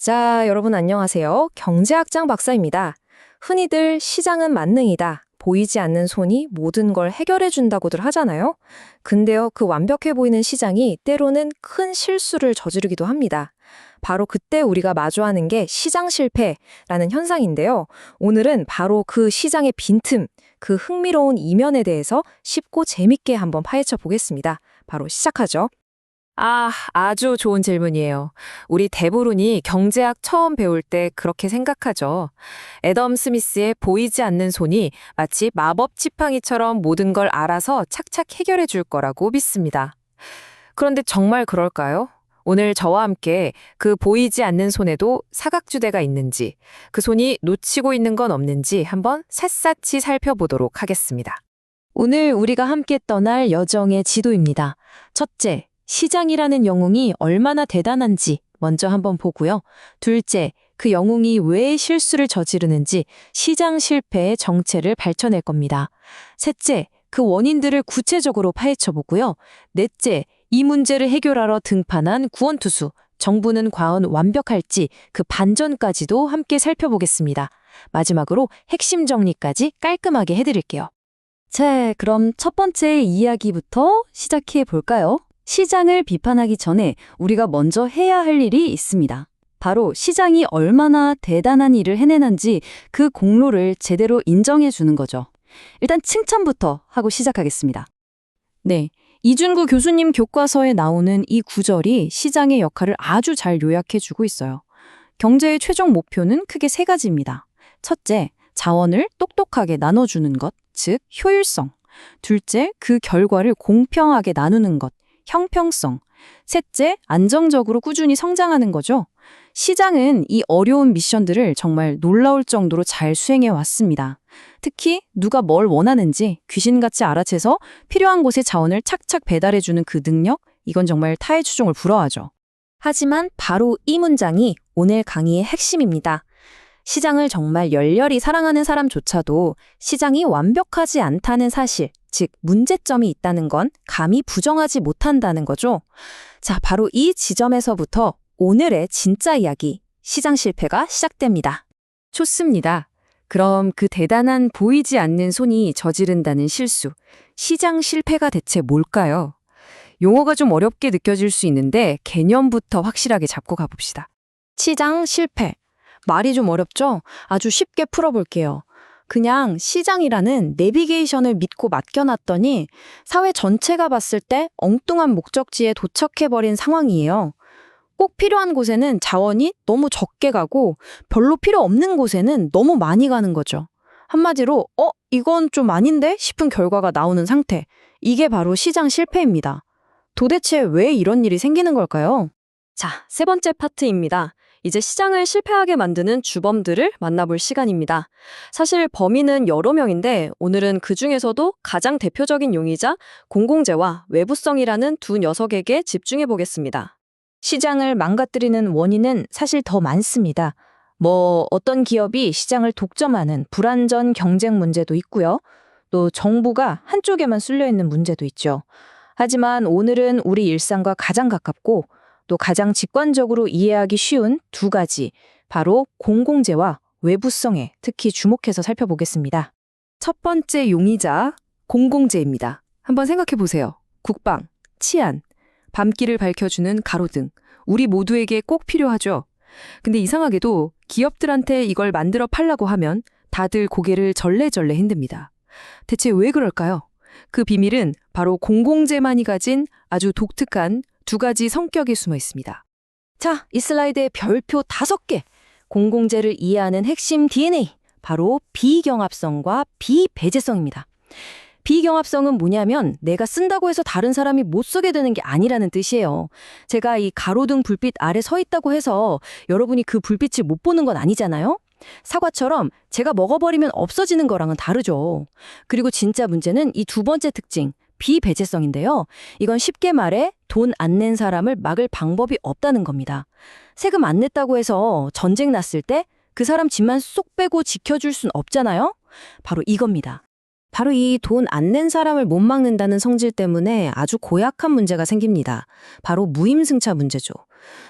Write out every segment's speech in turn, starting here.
자, 여러분 안녕하세요. 경제학장 박사입니다. 흔히들 시장은 만능이다. 보이지 않는 손이 모든 걸 해결해 준다고들 하잖아요. 근데요, 그 완벽해 보이는 시장이 때로는 큰 실수를 저지르기도 합니다. 바로 그때 우리가 마주하는 게 시장 실패라는 현상인데요. 오늘은 바로 그 시장의 빈틈, 그 흥미로운 이면에 대해서 쉽고 재밌게 한번 파헤쳐 보겠습니다. 바로 시작하죠. 아주 좋은 질문이에요. 우리 대부분이 경제학 처음 배울 때 그렇게 생각하죠. 애덤 스미스의 보이지 않는 손이 마치 마법 지팡이처럼 모든 걸 알아서 착착 해결해 줄 거라고 믿습니다. 그런데 정말 그럴까요? 오늘 저와 함께 그 보이지 않는 손에도 사각지대가 있는지, 그 손이 놓치고 있는 건 없는지 한번 샅샅이 살펴보도록 하겠습니다. 오늘 우리가 함께 떠날 여정의 지도입니다. 첫째, 시장이라는 영웅이 얼마나 대단한지 먼저 한번 보고요. 둘째, 그 영웅이 왜 실수를 저지르는지 시장 실패의 정체를 밝혀낼 겁니다. 셋째, 그 원인들을 구체적으로 파헤쳐 보고요. 넷째, 이 문제를 해결하러 등판한 구원투수, 정부는 과연 완벽할지 그 반전까지도 함께 살펴보겠습니다. 마지막으로 핵심 정리까지 깔끔하게 해드릴게요. 자, 그럼 첫 번째 이야기부터 시작해 볼까요? 시장을 비판하기 전에 우리가 먼저 해야 할 일이 있습니다. 바로 시장이 얼마나 대단한 일을 해내는지 그 공로를 제대로 인정해 주는 거죠. 일단 칭찬부터 하고 시작하겠습니다. 네, 이준구 교수님 교과서에 나오는 이 구절이 시장의 역할을 아주 잘 요약해 주고 있어요. 경제의 최종 목표는 크게 세 가지입니다. 첫째, 자원을 똑똑하게 나눠주는 것, 즉 효율성. 둘째, 그 결과를 공평하게 나누는 것, 형평성. 셋째, 안정적으로 꾸준히 성장하는 거죠. 시장은 이 어려운 미션들을 정말 놀라울 정도로 잘 수행해 왔습니다. 특히 누가 뭘 원하는지 귀신같이 알아채서 필요한 곳에 자원을 착착 배달해주는 그 능력, 이건 정말 타의 추종을 부러워하죠. 하지만 바로 이 문장이 오늘 강의의 핵심입니다. 시장을 정말 열렬히 사랑하는 사람조차도 시장이 완벽하지 않다는 사실, 즉 문제점이 있다는 건 감히 부정하지 못한다는 거죠. 자, 바로 이 지점에서부터 오늘의 진짜 이야기, 시장 실패가 시작됩니다. 좋습니다. 그럼 그 대단한 보이지 않는 손이 저지른다는 실수, 시장 실패가 대체 뭘까요? 용어가 좀 어렵게 느껴질 수 있는데 개념부터 확실하게 잡고 가봅시다. 시장 실패. 말이 좀 어렵죠? 아주 쉽게 풀어볼게요. 그냥 시장이라는 내비게이션을 믿고 맡겨놨더니 사회 전체가 봤을 때 엉뚱한 목적지에 도착해버린 상황이에요. 꼭 필요한 곳에는 자원이 너무 적게 가고 별로 필요 없는 곳에는 너무 많이 가는 거죠. 한마디로 이건 좀 아닌데 싶은 결과가 나오는 상태. 이게 바로 시장 실패입니다. 도대체 왜 이런 일이 생기는 걸까요? 자, 세 번째 파트입니다. 이제 시장을 실패하게 만드는 주범들을 만나볼 시간입니다. 사실 범인은 여러 명인데 오늘은 그 중에서도 가장 대표적인 용의자 공공재와 외부성이라는 두 녀석에게 집중해 보겠습니다. 시장을 망가뜨리는 원인은 사실 더 많습니다. 어떤 기업이 시장을 독점하는 불완전 경쟁 문제도 있고요. 또 정부가 한쪽에만 쏠려 있는 문제도 있죠. 하지만 오늘은 우리 일상과 가장 가깝고 또 가장 직관적으로 이해하기 쉬운 두 가지, 바로 공공재와 외부성에 특히 주목해서 살펴보겠습니다. 첫 번째 용의자, 공공재입니다. 한번 생각해 보세요. 국방, 치안, 밤길을 밝혀주는 가로등, 우리 모두에게 꼭 필요하죠. 근데 이상하게도 기업들한테 이걸 만들어 팔라고 하면 다들 고개를 절레절레 흔듭니다. 대체 왜 그럴까요? 그 비밀은 바로 공공재만이 가진 아주 독특한 두 가지 성격이 숨어 있습니다. 자, 이 슬라이드에 별표 5개, 공공재를 이해하는 핵심 DNA, 바로 비경합성과 비배제성입니다. 비경합성은 뭐냐면 내가 쓴다고 해서 다른 사람이 못 쓰게 되는 게 아니라는 뜻이에요. 제가 이 가로등 불빛 아래 서 있다고 해서 여러분이 그 불빛을 못 보는 건 아니잖아요? 사과처럼 제가 먹어버리면 없어지는 거랑은 다르죠. 그리고 진짜 문제는 이 두 번째 특징, 비배제성인데요. 이건 쉽게 말해 돈 안 낸 사람을 막을 방법이 없다는 겁니다. 세금 안 냈다고 해서 전쟁 났을 때 그 사람 집만 쏙 빼고 지켜줄 순 없잖아요. 바로 이겁니다. 바로 이 돈 안 낸 사람을 못 막는다는 성질 때문에 아주 고약한 문제가 생깁니다. 바로 무임승차 문제죠.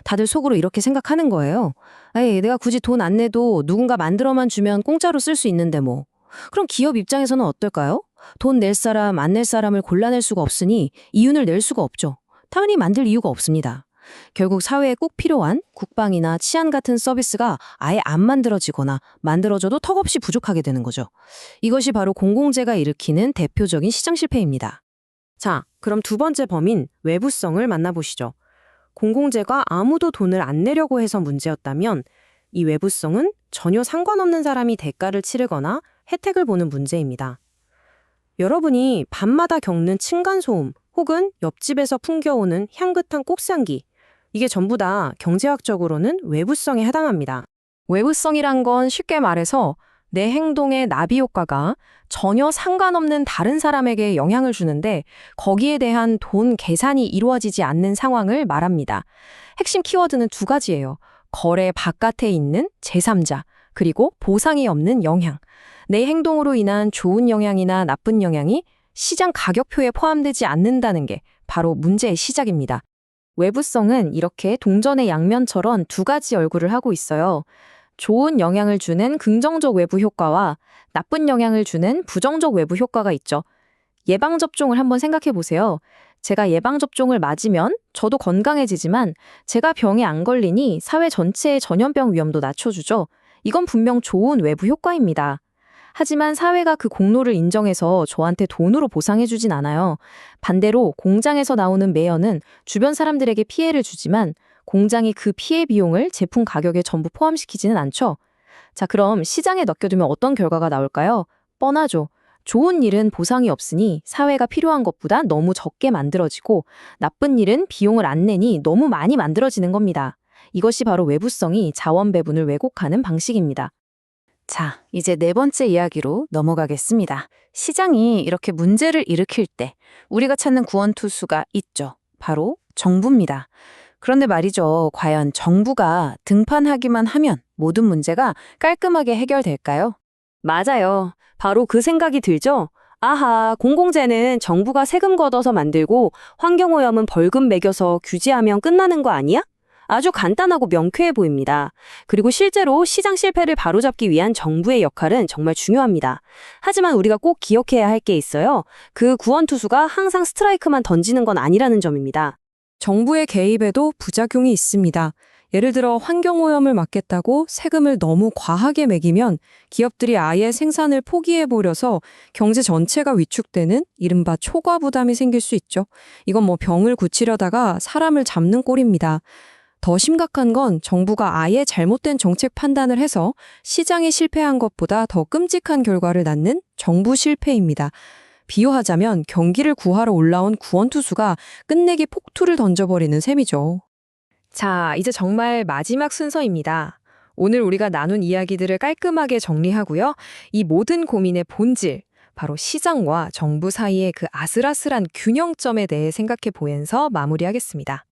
다들 속으로 이렇게 생각하는 거예요. 에이, 내가 굳이 돈 안 내도 누군가 만들어만 주면 공짜로 쓸 수 있는데 뭐. 그럼 기업 입장에서는 어떨까요? 돈 낼 사람, 안 낼 사람을 골라낼 수가 없으니 이윤을 낼 수가 없죠. 당연히 만들 이유가 없습니다. 결국 사회에 꼭 필요한 국방이나 치안 같은 서비스가 아예 안 만들어지거나 만들어져도 턱없이 부족하게 되는 거죠. 이것이 바로 공공재가 일으키는 대표적인 시장 실패입니다. 자, 그럼 두 번째 범인, 외부성을 만나보시죠. 공공재가 아무도 돈을 안 내려고 해서 문제였다면 이 외부성은 전혀 상관없는 사람이 대가를 치르거나 혜택을 보는 문제입니다. 여러분이 밤마다 겪는 층간소음 혹은 옆집에서 풍겨오는 향긋한 꽃향기, 이게 전부 다 경제학적으로는 외부성에 해당합니다. 외부성이란 건 쉽게 말해서 내 행동의 나비 효과가 전혀 상관없는 다른 사람에게 영향을 주는데 거기에 대한 돈 계산이 이루어지지 않는 상황을 말합니다. 핵심 키워드는 두 가지예요. 거래 바깥에 있는 제3자, 그리고 보상이 없는 영향. 내 행동으로 인한 좋은 영향이나 나쁜 영향이 시장 가격표에 포함되지 않는다는 게 바로 문제의 시작입니다. 외부성은 이렇게 동전의 양면처럼 두 가지 얼굴을 하고 있어요. 좋은 영향을 주는 긍정적 외부 효과와 나쁜 영향을 주는 부정적 외부 효과가 있죠. 예방접종을 한번 생각해 보세요. 제가 예방접종을 맞으면 저도 건강해지지만 제가 병에 안 걸리니 사회 전체의 전염병 위험도 낮춰주죠. 이건 분명 좋은 외부 효과입니다. 하지만 사회가 그 공로를 인정해서 저한테 돈으로 보상해주진 않아요. 반대로 공장에서 나오는 매연은 주변 사람들에게 피해를 주지만 공장이 그 피해 비용을 제품 가격에 전부 포함시키지는 않죠. 자, 그럼 시장에 넘겨두면 어떤 결과가 나올까요? 뻔하죠. 좋은 일은 보상이 없으니 사회가 필요한 것보다 너무 적게 만들어지고 나쁜 일은 비용을 안 내니 너무 많이 만들어지는 겁니다. 이것이 바로 외부성이 자원 배분을 왜곡하는 방식입니다. 자, 이제 네 번째 이야기로 넘어가겠습니다. 시장이 이렇게 문제를 일으킬 때 우리가 찾는 구원투수가 있죠. 바로 정부입니다. 그런데 말이죠. 과연 정부가 등판하기만 하면 모든 문제가 깔끔하게 해결될까요? 맞아요. 바로 그 생각이 들죠? 아하, 공공재는 정부가 세금 걷어서 만들고 환경오염은 벌금 매겨서 규제하면 끝나는 거 아니야? 아주 간단하고 명쾌해 보입니다. 그리고 실제로 시장 실패를 바로잡기 위한 정부의 역할은 정말 중요합니다. 하지만 우리가 꼭 기억해야 할 게 있어요. 그 구원투수가 항상 스트라이크만 던지는 건 아니라는 점입니다. 정부의 개입에도 부작용이 있습니다. 예를 들어 환경오염을 막겠다고 세금을 너무 과하게 매기면 기업들이 아예 생산을 포기해버려서 경제 전체가 위축되는 이른바 초과 부담이 생길 수 있죠. 이건 병을 고치려다가 사람을 잡는 꼴입니다. 더 심각한 건 정부가 아예 잘못된 정책 판단을 해서 시장이 실패한 것보다 더 끔찍한 결과를 낳는 정부 실패입니다. 비유하자면 경기를 구하러 올라온 구원투수가 끝내기 폭투를 던져버리는 셈이죠. 자, 이제 정말 마지막 순서입니다. 오늘 우리가 나눈 이야기들을 깔끔하게 정리하고요. 이 모든 고민의 본질, 바로 시장과 정부 사이의 그 아슬아슬한 균형점에 대해 생각해 보면서 마무리하겠습니다.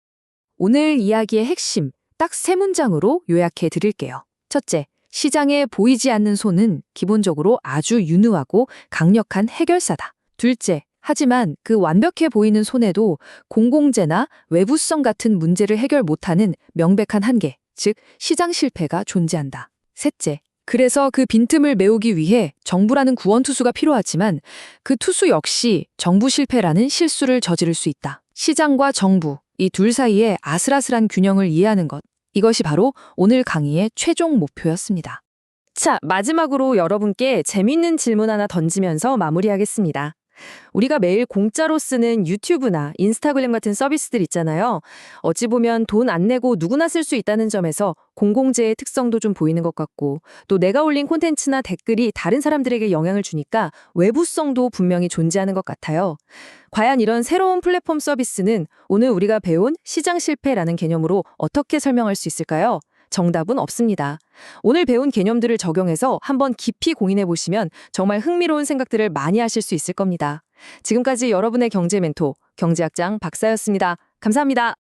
오늘 이야기의 핵심, 딱 세 문장으로 요약해 드릴게요. 첫째, 시장에 보이지 않는 손은 기본적으로 아주 유능하고 강력한 해결사다. 둘째, 하지만 그 완벽해 보이는 손에도 공공재나 외부성 같은 문제를 해결 못하는 명백한 한계, 즉 시장 실패가 존재한다. 셋째, 그래서 그 빈틈을 메우기 위해 정부라는 구원투수가 필요하지만 그 투수 역시 정부 실패라는 실수를 저지를 수 있다. 시장과 정부, 이 둘 사이의 아슬아슬한 균형을 이해하는 것, 이것이 바로 오늘 강의의 최종 목표였습니다. 자, 마지막으로 여러분께 재밌는 질문 하나 던지면서 마무리하겠습니다. 우리가 매일 공짜로 쓰는 유튜브나 인스타그램 같은 서비스들 있잖아요. 어찌 보면 돈 안 내고 누구나 쓸 수 있다는 점에서 공공재의 특성도 좀 보이는 것 같고, 또 내가 올린 콘텐츠나 댓글이 다른 사람들에게 영향을 주니까 외부성도 분명히 존재하는 것 같아요. 과연 이런 새로운 플랫폼 서비스는 오늘 우리가 배운 시장 실패라는 개념으로 어떻게 설명할 수 있을까요? 정답은 없습니다. 오늘 배운 개념들을 적용해서 한번 깊이 고민해 보시면 정말 흥미로운 생각들을 많이 하실 수 있을 겁니다. 지금까지 여러분의 경제 멘토, 경제학장 박사였습니다. 감사합니다.